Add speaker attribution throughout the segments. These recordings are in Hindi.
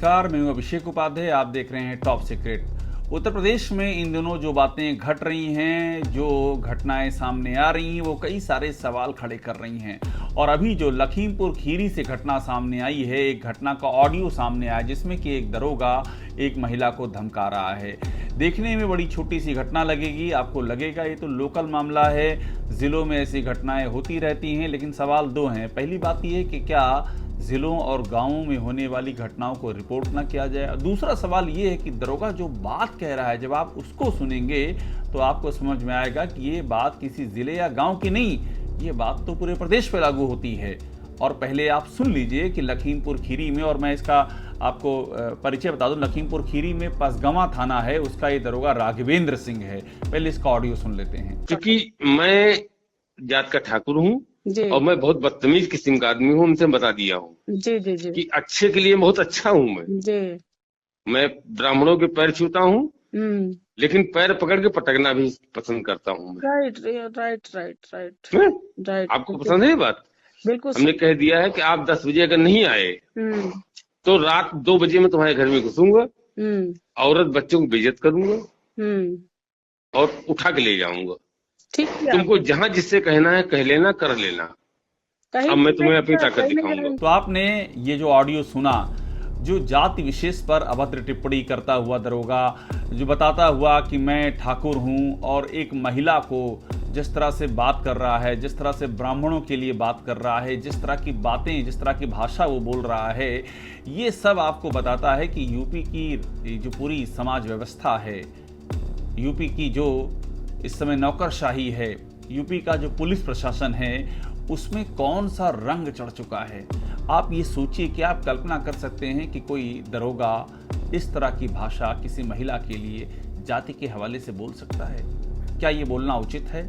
Speaker 1: नमस्कार, मैं हूं अभिषेक उपाध्याय। आप देख रहे हैं टॉप सीक्रेट। उत्तर प्रदेश में इन दिनों जो बातें घट रही हैं, जो घटनाएं सामने आ रही हैं, वो कई सारे सवाल खड़े कर रही हैं। और अभी जो लखीमपुर खीरी से घटना सामने आई है, एक घटना का ऑडियो सामने आया जिसमें कि एक दरोगा एक महिला को धमका रहा है। देखने में बड़ी छोटी सी घटना लगेगी, आपको लगेगा ये तो लोकल मामला है, ज़िलों में ऐसी घटनाएं होती रहती हैं। लेकिन सवाल दो हैं। पहली बात ये है कि क्या ज़िलों और गांवों में होने वाली घटनाओं को रिपोर्ट ना किया जाए। दूसरा सवाल ये है कि दरोगा जो बात कह रहा है, जब आप उसको सुनेंगे तो आपको समझ में आएगा कि ये बात किसी ज़िले या गांव की नहीं, ये बात तो पूरे प्रदेश पे लागू होती है। और पहले आप सुन लीजिए कि लखीमपुर खीरी में, और मैं इसका आपको परिचय बता दूं, लखीमपुर खीरी में पसगवां थाना है, उसका ये दरोगा राघवेंद्र सिंह है। पहले इसका ऑडियो सुन लेते हैं।
Speaker 2: क्योंकि मैं जात का ठाकुर हूँ और मैं बहुत बदतमीज किस्म का आदमी हूँ, उनसे बता दिया हूँ
Speaker 3: जी जी जी
Speaker 2: कि अच्छे के लिए बहुत अच्छा हूँ
Speaker 3: जी।
Speaker 2: मैं ब्राह्मणों के पैर छूता हूँ, लेकिन पैर पकड़ के पटकना भी पसंद करता हूँ मैं।
Speaker 3: राइट राइट राइट राइट
Speaker 2: हैं?
Speaker 3: राइट।
Speaker 2: आपको पसंद है ये बात?
Speaker 3: बिल्कुल।
Speaker 2: हमने कह दिया है कि आप 10 बजे अगर नहीं आए तो रात 2 बजे मैं तुम्हारे घर में घुसूंगा, औरत बच्चों को बेइज्जत करूंगा और उठा के ले जाऊंगा।
Speaker 3: ठीक है,
Speaker 2: तुमको जहां जिससे कहना है कह लेना, कर लेना। अब मैं तुम्हें अपनी ताकत दिखाऊंगा।
Speaker 1: तो आपने ये जो ऑडियो सुना, जो जाति विशेष पर अभद्र टिप्पणी करता हुआ दरोगा, जो बताता हुआ कि मैं ठाकुर हूं, और एक महिला को जिस तरह से बात कर रहा है, जिस तरह से ब्राह्मणों के लिए बात कर रहा है, जिस तरह की बातें, जिस तरह की भाषा वो बोल रहा है, ये सब आपको बताता है कि यूपी की जो पूरी समाज व्यवस्था है, यूपी की जो इस समय नौकरशाही है, यूपी का जो पुलिस प्रशासन है, उसमें कौन सा रंग चढ़ चुका है। आप ये सोचिए कि आप कल्पना कर सकते हैं कि कोई दरोगा इस तरह की भाषा किसी महिला के लिए जाति के हवाले से बोल सकता है? क्या ये बोलना उचित है?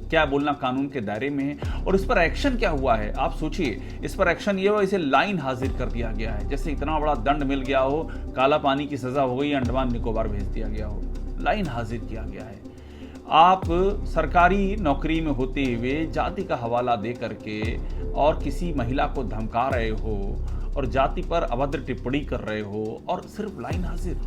Speaker 1: क्या बोलना कानून के दायरे में है? और इस पर एक्शन क्या हुआ है? आप सोचिए, इस पर एक्शन ये हुआ, इसे लाइन हाजिर कर दिया गया है। जैसे इतना बड़ा दंड मिल गया हो, काला पानी की सजा हो गई, अंडमान निकोबार भेज दिया गया हो, लाइन हाजिर किया गया है। आप सरकारी नौकरी में होते हुए जाति का हवाला दे करके और किसी महिला को धमका रहे हो और जाति पर अभद्र टिप्पणी कर रहे हो, और सिर्फ लाइन हाजिर।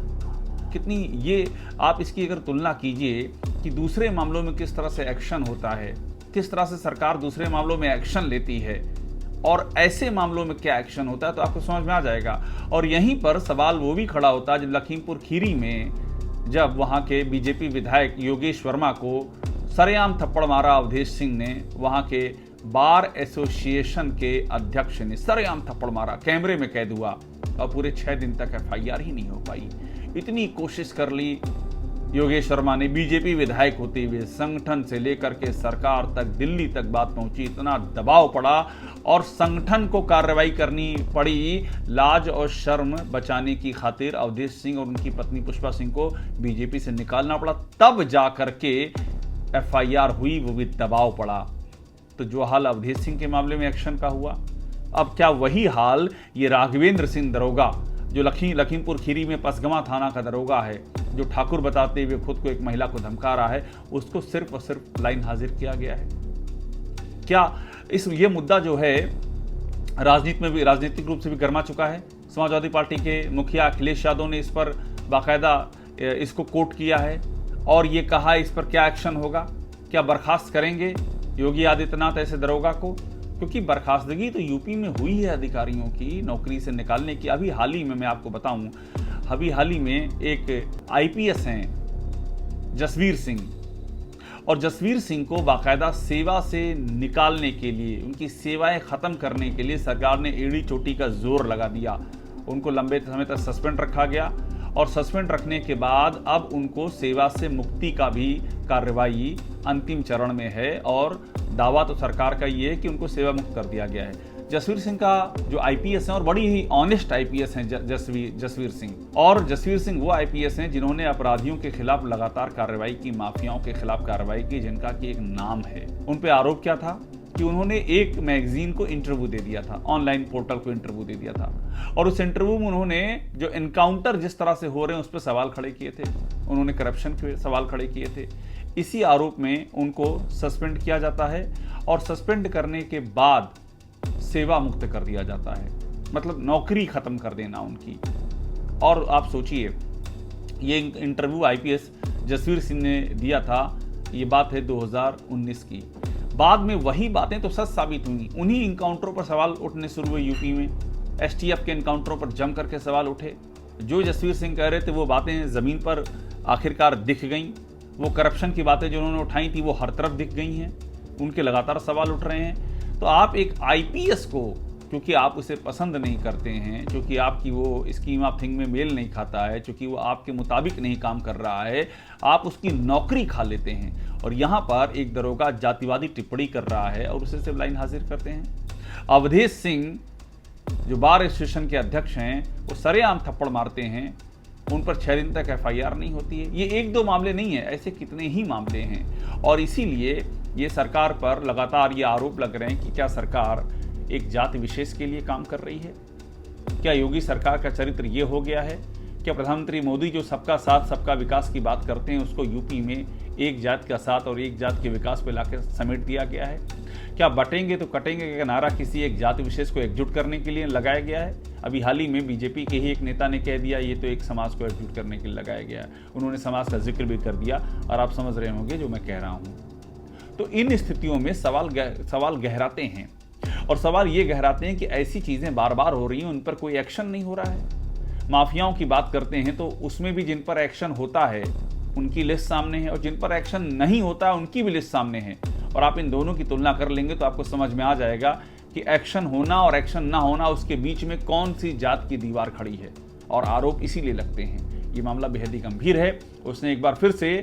Speaker 1: कितनी ये, आप इसकी अगर तुलना कीजिए कि दूसरे मामलों में किस तरह से एक्शन होता है, किस तरह से सरकार दूसरे मामलों में एक्शन लेती है और ऐसे मामलों में क्या एक्शन होता है, तो आपको समझ में आ जाएगा। और यहीं पर सवाल वो भी खड़ा होता है जब लखीमपुर खीरी में जब वहाँ के बीजेपी विधायक योगेश वर्मा को सरेआम थप्पड़ मारा अवधेश सिंह ने, वहाँ के बार एसोसिएशन के अध्यक्ष ने सरेआम थप्पड़ मारा, कैमरे में कैद हुआ, और पूरे 6 दिन तक FIR ही नहीं हो पाई। इतनी कोशिश कर ली योगेश वर्मा ने, बीजेपी विधायक होते हुए, संगठन से लेकर के सरकार तक, दिल्ली तक बात पहुंची, इतना दबाव पड़ा और संगठन को कार्रवाई करनी पड़ी लाज और शर्म बचाने की खातिर। अवधेश सिंह और उनकी पत्नी पुष्पा सिंह को बीजेपी से निकालना पड़ा, तब जा करके FIR हुई, वो भी दबाव पड़ा। तो जो हाल अवधेश सिंह के मामले में एक्शन का हुआ, अब क्या वही हाल ये राघवेंद्र सिंह दरोगा, जो लखीमपुर खीरी में पसगवां थाना का दरोगा है, जो ठाकुर बताते हुए खुद को एक महिला को धमका रहा है, उसको सिर्फ और सिर्फ लाइन हाजिर किया गया है? क्या ये मुद्दा जो है राजनीतिक रूप से भी गर्मा चुका है? समाजवादी पार्टी के मुखिया अखिलेश यादव ने इस पर बाकायदा इसको कोट किया है और ये कहा इस पर क्या एक्शन होगा, क्या बर्खास्त करेंगे योगी आदित्यनाथ ऐसे दरोगा को? क्योंकि बर्खास्तगी तो यूपी में हुई है अधिकारियों की नौकरी से निकालने की। अभी हाल ही में मैं आपको बताऊं, अभी हाल ही में एक IPS हैं जसवीर सिंह, और जसवीर सिंह को बाकायदा सेवा से निकालने के लिए, उनकी सेवाएं खत्म करने के लिए सरकार ने एड़ी चोटी का जोर लगा दिया। उनको लंबे समय तक सस्पेंड रखा गया, और सस्पेंड रखने के बाद अब उनको सेवा से मुक्ति का भी कार्रवाई अंतिम चरण में है, और दावा तो सरकार का ये है कि उनको सेवा मुक्त कर दिया गया है। जसवीर सिंह का जो IPS हैं, और बड़ी ही ऑनेस्ट IPS हैं जसवीर सिंह, और जसवीर सिंह वो IPS हैं जिन्होंने अपराधियों के खिलाफ लगातार कार्रवाई की, माफियाओं के खिलाफ कार्रवाई की, जिनका कि एक नाम है। उन पे आरोप क्या था कि उन्होंने एक मैगजीन को इंटरव्यू दे दिया था, ऑनलाइन पोर्टल को इंटरव्यू दे दिया था, और उस इंटरव्यू में उन्होंने जो एनकाउंटर जिस तरह से हो रहे हैं उस पर सवाल खड़े किए थे, उन्होंने करप्शन के सवाल खड़े किए थे। इसी आरोप में उनको सस्पेंड किया जाता है, और सस्पेंड करने के बाद सेवा मुक्त कर दिया जाता है, मतलब नौकरी खत्म कर देना उनकी। और आप सोचिए, ये इंटरव्यू आईपीएस जसवीर सिंह ने दिया था, ये बात है 2019 की। बाद में वही बातें तो सच साबित हुई। उन्हीं इनकाउंटरों पर सवाल उठने शुरू हुए यूपी में। एसटीएफ के इनकाउंटरों पर जम करके सवाल उठे। जो जसवीर सिंह कह रहे थे वो बातें ज़मीन पर आखिरकार दिख गईं। वो करप्शन की बातें जो उन्होंने उठाई थी वो हर तरफ दिख गई हैं। उनके लगातार सवाल उठ रहे हैं। तो आप एक आईपीएस को, क्योंकि आप उसे पसंद नहीं करते हैं, क्योंकि आपकी वो स्कीम ऑफ थिंग में मेल नहीं खाता है, क्योंकि वो आपके मुताबिक नहीं काम कर रहा है, आप उसकी नौकरी खा लेते हैं। और यहाँ पर एक दरोगा जातिवादी टिप्पणी कर रहा है और उसे सिर्फ लाइन हाजिर करते हैं। अवधेश सिंह जो बार एसोसिएशन के अध्यक्ष हैं, वो सरेआम थप्पड़ मारते हैं, उन पर 6 दिन तक एफआईआर नहीं होती है। ये 1-2 मामले नहीं है, ऐसे कितने ही मामले हैं। और इसीलिए ये सरकार पर लगातार ये आरोप लग रहे हैं कि क्या सरकार एक जाति विशेष के लिए काम कर रही है। क्या योगी सरकार का चरित्र ये हो गया है? क्या प्रधानमंत्री मोदी जो सबका साथ सबका विकास की बात करते हैं, उसको यूपी में एक जात का साथ और एक जात के विकास पे लाकर समेट दिया गया है? क्या बटेंगे तो कटेंगे का नारा किसी एक जाति विशेष को एकजुट करने के लिए लगाया गया है? अभी हाल ही में बीजेपी के ही एक नेता ने कह दिया ये तो एक समाज को एकजुट करने के लिए लगाया गया है। उन्होंने समाज का जिक्र भी कर दिया और आप समझ रहे होंगे जो मैं कह रहा हूँ। तो इन स्थितियों में सवाल गहराते हैं, और सवाल ये गहराते हैं कि ऐसी चीज़ें बार बार हो रही हैं, उन पर कोई एक्शन नहीं हो रहा है। माफियाओं की बात करते हैं तो उसमें भी जिन पर एक्शन होता है उनकी लिस्ट सामने है, और जिन पर एक्शन नहीं होता है उनकी भी लिस्ट सामने है। और आप इन दोनों की तुलना कर लेंगे तो आपको समझ में आ जाएगा कि एक्शन होना और एक्शन ना होना, उसके बीच में कौन सी जात की दीवार खड़ी है। और आरोप इसीलिए लगते हैं। ये मामला बेहद ही गंभीर है। उसने एक बार फिर से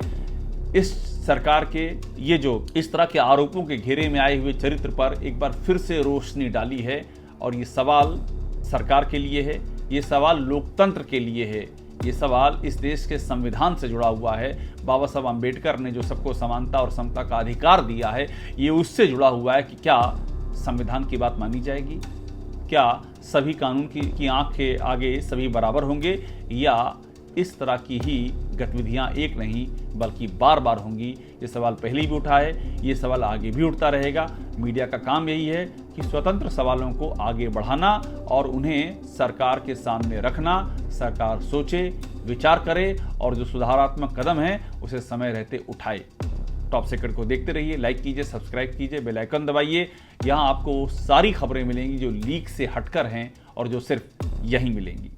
Speaker 1: इस सरकार के ये जो इस तरह के आरोपों के घेरे में आए हुए चरित्र पर एक बार फिर से रोशनी डाली है। और ये सवाल सरकार के लिए है, ये सवाल लोकतंत्र के लिए है, ये सवाल इस देश के संविधान से जुड़ा हुआ है। बाबा साहब आम्बेडकर ने जो सबको समानता और समता का अधिकार दिया है, ये उससे जुड़ा हुआ है कि क्या संविधान की बात मानी जाएगी, क्या सभी कानून की आंख के आगे सभी बराबर होंगे, या इस तरह की ही गतिविधियां एक नहीं बल्कि बार बार होंगी। ये सवाल पहले भी उठा है, ये सवाल आगे भी उठता रहेगा। मीडिया का काम यही है कि स्वतंत्र सवालों को आगे बढ़ाना और उन्हें सरकार के सामने रखना। सरकार सोचे, विचार करे और जो सुधारात्मक कदम है उसे समय रहते उठाए। टॉप सीक्रेट को देखते रहिए, लाइक कीजिए, सब्सक्राइब कीजिए, बेल आइकन दबाइए। यहाँ आपको सारी खबरें मिलेंगी जो लीक से हटकर हैं और जो सिर्फ यहीं मिलेंगी।